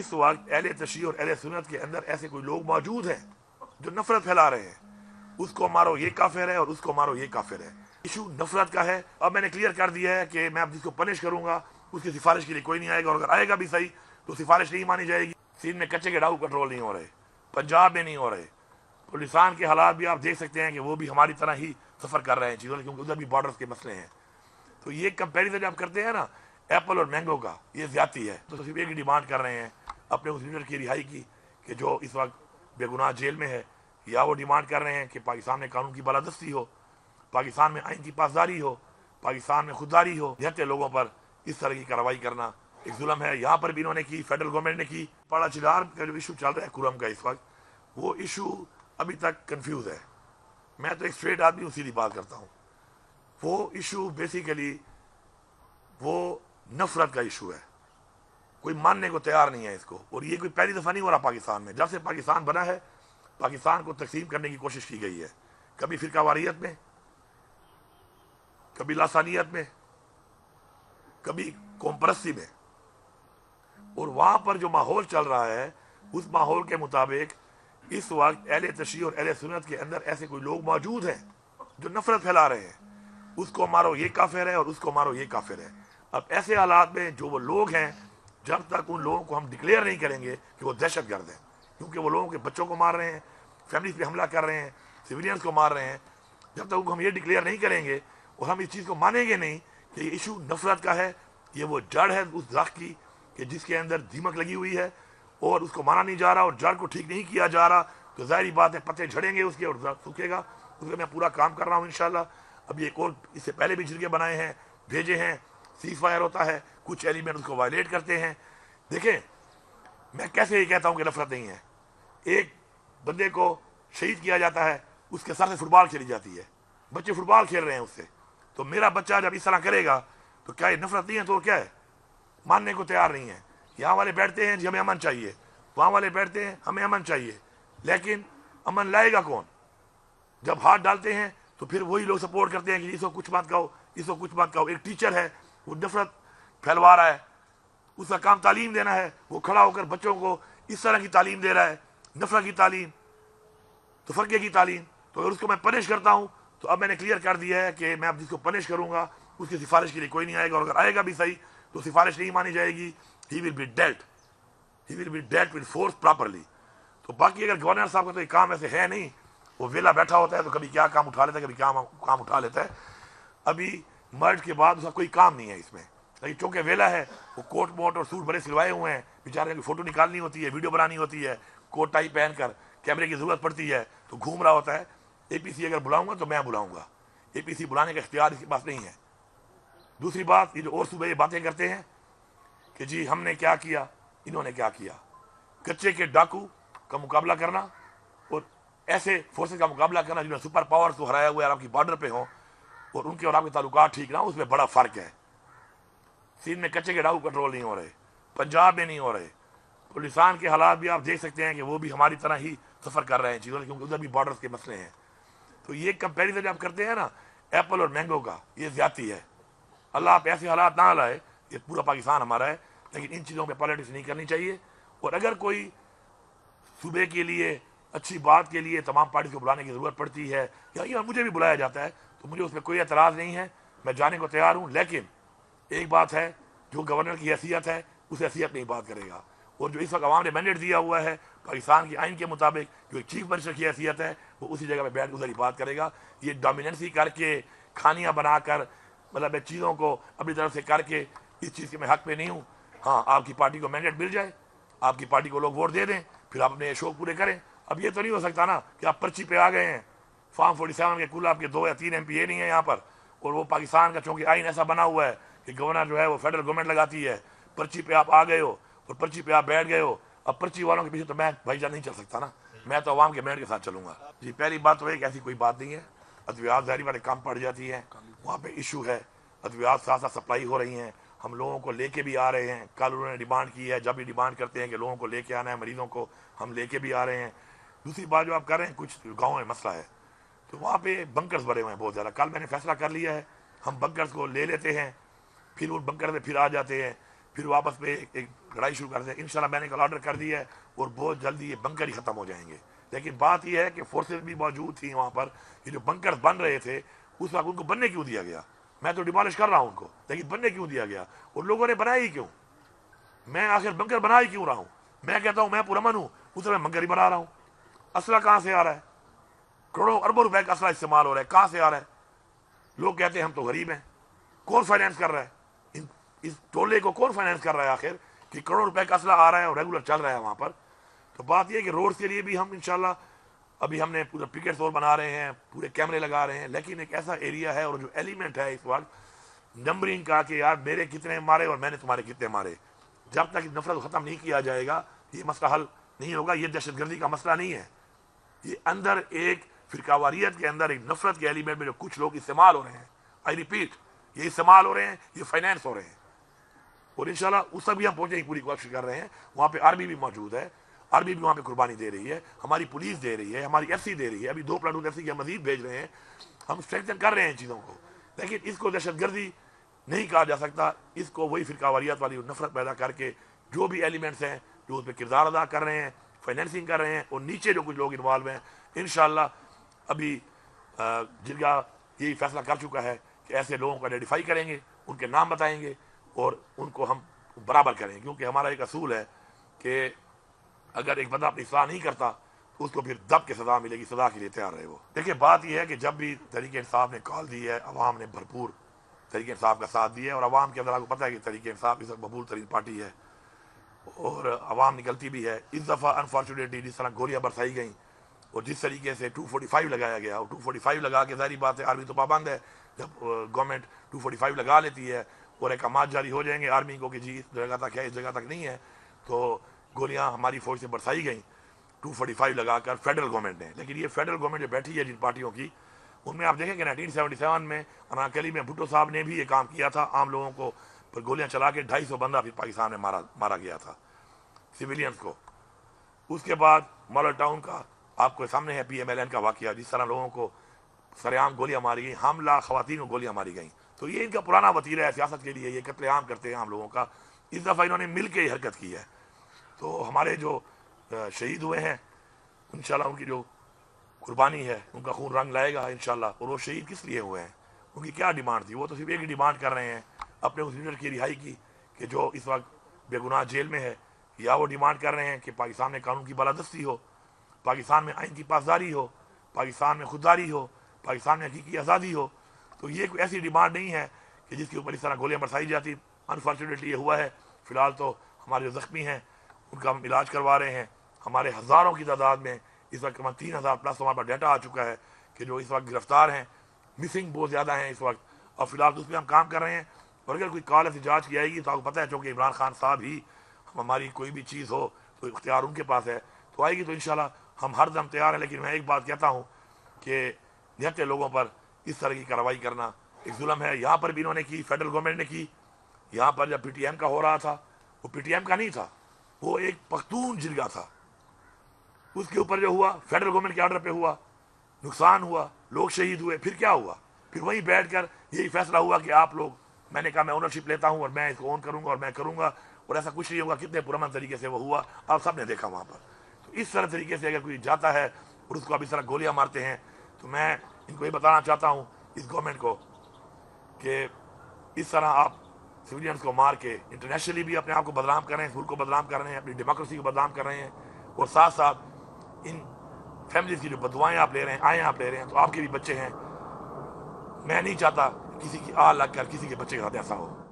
اس وقت اہل تشیع اور اہل سنت کے اندر ایسے کوئی لوگ موجود ہیں جو نفرت پھیلا رہے ہیں، اس کو مارو یہ کافر ہے اور اس کو مارو یہ کافر ہے۔ ایشو نفرت کا ہے۔ اب میں نے کلیئر کر دیا ہے کہ میں اب جس کو پنش کروں گا اس کی سفارش کے لیے کوئی نہیں آئے گا، اور اگر آئے گا بھی صحیح تو سفارش نہیں مانی جائے گی۔ سندھ میں کچے کے ڈاکو کنٹرول نہیں ہو رہے، پنجاب میں نہیں ہو رہے، پاکستان کے حالات بھی آپ دیکھ سکتے ہیں کہ وہ بھی ہماری طرح ہی سفر کر رہے ہیں چیزوں، کیونکہ ادھر بھی بارڈرز کے مسئلے ہیں۔ تو یہ کمپیریزن جب کرتے ہیں نا ایپل اور مینگو کا، یہ زیادتی ہے۔ تو صرف ایک ہی ڈیمانڈ کر رہے ہیں اپنے اس لیڈر کی رہائی کی کہ جو اس وقت بے گناہ جیل میں ہے، یا وہ ڈیمانڈ کر رہے ہیں کہ پاکستان میں قانون کی بالادستی ہو، پاکستان میں آئین کی پاسداری ہو، پاکستان میں خودداری ہو۔ نہتے لوگوں پر اس طرح کی کارروائی کرنا ایک ظلم ہے۔ یہاں پر بھی انہوں نے کی، فیڈرل گورنمنٹ نے کی۔ پاڑا چنار کا جو ایشو چل رہا ہے کرم کا اس وقت، وہ ایشو ابھی تک کنفیوز ہے۔ میں تو ایک اسٹریٹ آدمی ہوں، سیدھی بات کرتا ہوں۔ وہ ایشو بیسیکلی وہ نفرت کا ایشو ہے، کوئی ماننے کو تیار نہیں ہے اس کو، اور یہ کوئی پہلی دفعہ نہیں ہو رہا پاکستان میں۔ جب سے پاکستان بنا ہے پاکستان کو تقسیم کرنے کی کوشش کی گئی ہے، کبھی فرقہ واریت میں، کبھی لاسانیت میں، کبھی قوم پرستی میں، اور وہاں پر جو ماحول چل رہا ہے اس ماحول کے مطابق اس وقت اہل تشیع اور اہل سنت کے اندر ایسے کوئی لوگ موجود ہیں جو نفرت پھیلا رہے ہیں، اس کو مارو یہ کافر ہے اور اس کو مارو یہ کافر ہے۔ اب ایسے حالات میں جو وہ لوگ ہیں، جب تک ان لوگوں کو ہم ڈکلیئر نہیں کریں گے کہ وہ دہشت گرد ہیں، کیونکہ وہ لوگوں کے بچوں کو مار رہے ہیں، فیملیز پہ حملہ کر رہے ہیں، سویلینز کو مار رہے ہیں، جب تک ہم یہ ڈکلیئر نہیں کریں گے اور ہم اس چیز کو مانیں گے نہیں کہ یہ ایشو نفرت کا ہے، یہ وہ جڑ ہے اس درخت کی کہ جس کے اندر دیمک لگی ہوئی ہے اور اس کو مانا نہیں جا رہا اور جڑ کو ٹھیک نہیں کیا جا رہا، تو ظاہری بات ہے پتے جھڑیں گے اس کے اور درخت سوکھے گا۔ اس میں پورا کام کر رہا ہوں انشاءاللہ۔ اب یہ ایک اور اس سے پہلے بھی جرگے بنائے ہیں، بھیجے ہیں، سیز فائر ہوتا ہے، کچھ ایلیمنٹ اس کو وائلیٹ کرتے ہیں۔ دیکھیں میں کیسے یہ کہتا ہوں کہ نفرت نہیں ہے۔ ایک بندے کو شہید کیا جاتا ہے، اس کے سر سے فٹ بال کھیلی جاتی ہے، بچے فٹ بال کھیل رہے ہیں اس سے، تو میرا بچہ جب اس طرح کرے گا تو کیا یہ نفرت نہیں ہے؟ تو کیا ہے؟ ماننے کو تیار نہیں ہے۔ یہاں والے بیٹھتے ہیں جی ہمیں امن چاہیے، وہاں والے بیٹھتے ہیں ہمیں امن چاہیے، لیکن امن لائے گا کون؟ جب ہاتھ ڈالتے ہیں تو پھر وہی لوگ سپورٹ کرتے ہیں کہ اس کو کچھ مت کہو، اس کو کچھ مت کہو۔ ایک ٹیچر ہے وہ نفرت پھیلوا رہا ہے، اس کا کام تعلیم دینا ہے، وہ کھڑا ہو کر بچوں کو اس طرح کی تعلیم دے رہا ہے، نفرت کی تعلیم، تفرقے کی تعلیم۔ تو اگر اس کو میں پنش کرتا ہوں تو اب میں نے کلیئر کر دیا ہے کہ میں اب جس کو پنش کروں گا اس کی سفارش کے لیے کوئی نہیں آئے گا، اور اگر آئے گا بھی صحیح تو سفارش نہیں مانی جائے گی۔ He will be dealt with force properly. تو باقی اگر گورنر صاحب کا تو یہ کام ایسے ہے نہیں، وہ ویلا بیٹھا ہوتا ہے تو کبھی کیا کام اٹھا لیتا ہے، کبھی کیا کام اٹھا لیتا ہے۔ ابھی مرج کے بعد اس کا کوئی کام نہیں ہے اس میں، لیکن چونکہ ویلا ہے، وہ کوٹ موٹ اور سوٹ بڑے سلوائے ہوئے ہیں، بیچارے کی فوٹو نکالنی ہوتی ہے، ویڈیو بنانی ہوتی ہے، کوٹ ٹائی پہن کر کیمرے کی ضرورت پڑتی ہے تو گھوم رہا ہوتا ہے۔ اے پی سی اگر بلاؤں گا تو میں بلاؤں گا، اے پی سی بلانے کا اختیار اس کے پاس نہیں ہے۔ دوسری بات، یہ جو اور صوبے یہ باتیں کرتے ہیں کہ جی ہم نے کیا کیا، انہوں نے کیا کیا، کچے کے ڈاکو کا مقابلہ کرنا اور ایسے فورسز کا مقابلہ کرنا جنہوں نے سپر پاورز کو ہرایا ہوا ہے اور آپ کی بارڈر پہ ہوں اور ان کے اور آپ کے تعلقات ٹھیک نہ ہوں، اس میں بڑا فرق ہے۔ سندھ میں کچے کے ڈاکو کنٹرول نہیں ہو رہے، پنجاب میں نہیں ہو رہے، پاکستان کے حالات بھی آپ دیکھ سکتے ہیں کہ وہ بھی ہماری طرح ہی سفر کر رہے ہیں چیزوں، کیونکہ ادھر بھی بارڈرز کے مسئلے ہیں۔ تو یہ کمپیریزن جب کرتے ہیں نا ایپل اور مینگو کا، یہ زیادتی ہے۔ اللہ آپ ایسے حالات نہ لائے، یہ پورا پاکستان ہمارا ہے، لیکن ان چیزوں پہ پالیٹکس نہیں کرنی چاہیے۔ اور اگر کوئی صوبے کے لیے اچھی بات کے لیے تمام پارٹیز کو بلانے کی ضرورت پڑتی ہے یا مجھے بھی بلایا جاتا ہے تو مجھے اس میں کوئی اعتراض نہیں ہے، میں جانے کو تیار ہوں۔ لیکن ایک بات ہے، جو گورنر کی حیثیت ہے اس حیثیت میں ہی بات کرے گا، اور جو اس وقت عوام نے مینڈیٹ دیا ہوا ہے پاکستان کے آئین کے مطابق جو ایک چیف منسٹر کی حیثیت ہے، وہ اسی جگہ پہ بیٹھ ادھر ہی بات کرے گا۔ یہ ڈومیننسی کر کے کھانیاں بنا کر مطلب چیزوں کو اپنی طرف سے کر کے اس چیز کے میں حق پہ نہیں ہوں۔ ہاں آپ کی پارٹی کو مینڈیٹ مل جائے، آپ کی پارٹی کو لوگ ووٹ دے دیں، پھر آپ اپنے شوق پورے کریں۔ اب یہ تو نہیں ہو سکتا نا کہ آپ پرچی پہ آ گئے ہیں، فارم 47 کے کل آپ کے 2 یا 3 ایم پی اے نہیں ہیں یہاں پر، اور وہ پاکستان کا چونکہ آئین ایسا بنا ہوا ہے کہ گورنر جو ہے وہ فیڈرل گورنمنٹ لگاتی ہے، پرچی پہ آپ آ گئے ہو اور پرچی پہ آپ بیٹھ گئے ہو۔ اب پرچی والوں کے پیچھے تو میں بھائی جان نہیں چل سکتا نا، میں تو عوام کے مینڈیٹ کے ساتھ چلوں گا۔ جی پہلی بات تو ایک ایسی کوئی بات نہیں ہے، ادویات ظاہری والے کام پڑ جاتی ہیں، وہاں پہ ایشو ہے، ادویات ساتھ ساتھ سپلائی ہو رہی ہیں، ہم لوگوں کو لے کے بھی آ رہے ہیں۔ کل انہوں نے ڈیمانڈ کی ہے، جب بھی ڈیمانڈ کرتے ہیں کہ لوگوں کو لے کے آنا ہے، مریضوں کو ہم لے کے بھی آ رہے ہیں۔ دوسری بات جو آپ کر رہے ہیں، کچھ گاؤں میں مسئلہ ہے تو وہاں پہ بنکرز بڑے ہوئے ہیں بہت زیادہ۔ کل میں نے فیصلہ کر لیا ہے، ہم بنکرز کو لے لیتے ہیں، پھر ان بنکر سے پھر آ جاتے ہیں، پھر واپس پہ ایک لڑائی شروع کر دیں. انشاءاللہ میں نے کل آرڈر کر دیا ہے اور بہت جلدی یہ بنکر ہی ختم ہو جائیں گے. لیکن بات یہ ہے کہ فورسز بھی موجود تھیں وہاں پر. یہ جو بنکر بن رہے تھے اس وقت ان کو بننے کیوں دیا گیا؟ میں تو ڈیمالش کر رہا ہوں ان کو, لیکن بننے کیوں دیا گیا؟ اور لوگوں نے بنایا ہی کیوں؟ میں آخر بنکر بنا ہی کیوں رہا ہوں؟ میں کہتا ہوں میں پرامن ہوں, اس میں بنکر ہی بنا رہا ہوں. اسلحہ کہاں سے آ رہا ہے؟ کروڑوں اربوں روپے کا اسلحہ استعمال ہو رہا ہے, کہاں سے آ رہا ہے؟ لوگ کہتے ہیں ہم تو غریب ہیں. کون فائنینس کر رہا ہے اس ٹولے کو؟ کون فائنینس کر رہا ہے آخر کہ کروڑوں روپے کا اسلحہ آ رہا ہے اور ریگولر چل رہا ہے وہاں پر؟ تو بات یہ ہے کہ روڈ کے لیے بھی ہم انشاءاللہ ابھی ہم نے پورا پکٹ اور بنا رہے ہیں, پورے کیمرے لگا رہے ہیں. لیکن ایک ایسا ایریا ہے اور جو ایلیمنٹ ہے اس وقت نمبرنگ کا کہ یار میرے کتنے مارے اور میں نے تمہارے کتنے مارے, جب تک نفرت ختم نہیں کیا جائے گا یہ مسئلہ حل نہیں ہوگا. یہ دہشت گردی کا مسئلہ نہیں ہے, یہ اندر ایک فرقہ واریت کے اندر ایک نفرت کے ایلیمنٹ میں جو کچھ لوگ استعمال ہو رہے ہیں. آئی ریپیٹ, یہ استعمال ہو رہے ہیں, یہ فائنینس ہو رہے ہیں. اور انشاءاللہ اس تک بھی ہم پہنچنے کی پوری کوشش کر رہے ہیں. وہاں پہ آرمی بھی موجود ہے, آرمی بھی وہاں پہ قربانی دے رہی ہے, ہماری پولیس دے رہی ہے, ہماری ایف سی دے رہی ہے. ابھی 2 پلاٹون ایف سی کے مزید بھیج رہے ہیں. ہم اسٹرینتھن کر رہے ہیں ان چیزوں کو. لیکن اس کو دہشت گردی نہیں کہا جا سکتا. اس کو وہی فرقہ واریت والی نفرت پیدا کر کے جو بھی ایلیمنٹس ہیں جو اس پہ کردار ادا کر رہے ہیں, فائنینسنگ کر رہے ہیں, اور نیچے جو کچھ لوگ انوالو ہیں, انشاءاللہ ابھی جرگہ یہی فیصلہ کر چکا ہے کہ ایسے لوگوں کو آئیڈینٹیفائی کریں گے, ان کے نام بتائیں گے اور ان کو ہم برابر کریں گے. کیونکہ ہمارا ایک اصول ہے کہ اگر ایک بندہ اپنی اصلاح نہیں کرتا تو اس کو پھر دب کے سزا ملے گی, سزا کے لیے تیار رہے وہ. دیکھیے بات یہ ہے کہ جب بھی تحریک انصاف نے کال دی ہے, عوام نے بھرپور تحریک انصاف کا ساتھ دیا ہے. اور عوام کے اندر آپ کو پتہ ہے کہ تحریک انصاف اس وقت مقبول ترین پارٹی ہے اور عوام نکلتی بھی ہے. اس دفعہ انفارچونیٹلی جس طرح گولیاں برسائی گئیں اور جس طریقے سے 245 لگایا گیا, اور 245 لگا کے ظاہری بات ہے آرمی تو پابند ہے. جب گورنمنٹ 245 لگا لیتی ہے اور احکامات جاری ہو جائیں گے آرمی کو کہ جی اس جگہ تک ہے, اس جگہ تک نہیں ہے, تو گولیاں ہماری فوج سے برسائی گئیں 245 لگا کر فیڈرل گورنمنٹ نے. لیکن یہ فیڈرل گورنمنٹ جو بیٹھی ہے جن پارٹیوں کی, ان میں آپ دیکھیں کہ 1977 میں اناکلی میں بھٹو صاحب نے بھی یہ کام کیا تھا. عام لوگوں کو پر گولیاں چلا کے 250 بندہ پھر پاکستان میں مارا گیا تھا, سویلینز کو. اس کے بعد ماڈل ٹاؤن کا آپ کو سامنے ہے پی ایم ایل این کا واقعہ, جس طرح لوگوں کو سر عام گولیاں ماری گئیں, حاملہ خواتین کو گولیاں ماری گئیں. تو یہ ان کا پرانا وتیرہ ہے سیاست کے لیے, یہ قتل عام کرتے ہیں عام لوگوں کا. اس دفعہ انہوں نے مل کے یہ حرکت کی ہے. تو ہمارے جو شہید ہوئے ہیں انشاءاللہ ان کی جو قربانی ہے ان کا خون رنگ لائے گا انشاءاللہ. اور وہ شہید کس لیے ہوئے ہیں, ان کی کیا ڈیمانڈ تھی؟ وہ تو صرف ایک ہی ڈیمانڈ کر رہے ہیں اپنے اس لیڈر کی رہائی کی کہ جو اس وقت بے گناہ جیل میں ہے. یا وہ ڈیمانڈ کر رہے ہیں کہ پاکستان میں قانون کی بالادستی ہو, پاکستان میں آئین کی پاسداری ہو, پاکستان میں خودداری ہو, پاکستان میں حقیقی آزادی ہو. تو یہ کوئی ایسی ڈیمانڈ نہیں ہے کہ جس کے اوپر اس طرح گولیاں برسائی جاتی. انفارچونیٹلی یہ ہوا ہے. فی الحال تو ہمارے جو زخمی ہیں ان کا ہم علاج کروا رہے ہیں. ہمارے ہزاروں کی تعداد میں اس وقت 3000 پلس ہمارے پاس ڈیٹا آ چکا ہے کہ جو اس وقت گرفتار ہیں. مسنگ بہت زیادہ ہیں اس وقت, اور فی الحال اس پہ ہم کام کر رہے ہیں. اور اگر کوئی کال احتجاج کی جائے گی تو آپ کو پتہ ہے چونکہ عمران خان صاحب ہی ہماری کوئی بھی چیز ہو تو اختیار ان کے پاس ہے, تو آئے گی تو انشاءاللہ ہم ہر دم تیار ہیں. لیکن میں ایک بات کہتا ہوں کہ نہتے لوگوں پر اس طرح کی کارروائی کرنا ایک ظلم ہے. یہاں پر بھی انہوں نے کی, فیڈرل گورنمنٹ نے کی. یہاں پر جب پی ٹی ایم کا ہو رہا تھا, وہ پی ٹی ایم کا نہیں تھا, وہ ایک پختون جرگہ تھا. اس کے اوپر جو ہوا فیڈرل گورنمنٹ کے آرڈر پہ ہوا, نقصان ہوا, لوگ شہید ہوئے. پھر کیا ہوا؟ پھر وہیں بیٹھ کر یہی فیصلہ ہوا کہ آپ لوگ, میں نے کہا میں اونرشپ لیتا ہوں اور میں اس کو اون کروں گا اور میں کروں گا, اور ایسا کچھ نہیں ہوگا. کتنے پرامن طریقے سے وہ ہوا, آپ سب نے دیکھا وہاں پر. تو اس طرح طریقے سے اگر کوئی جاتا ہے اور اس کو اب اس طرح گولیاں مارتے ہیں, تو میں ان کو یہ بتانا چاہتا ہوں اس گورنمنٹ کو کہ اس طرح آپ سویلینز کو مار کے انٹرنیشنلی بھی اپنے آپ کو بدنام کر رہے ہیں, ملک کو بدنام کر رہے ہیں, اپنی ڈیموکریسی کو بدنام کر رہے ہیں, اور ساتھ ساتھ ان فیملیز کی جو بدوائیں آپ لے رہے ہیں, آئیں آپ لے رہے ہیں. تو آپ کے بھی بچے ہیں, میں نہیں چاہتا کسی کی آہ لگ کر کسی کے بچے کا ساتھ ایسا ہو.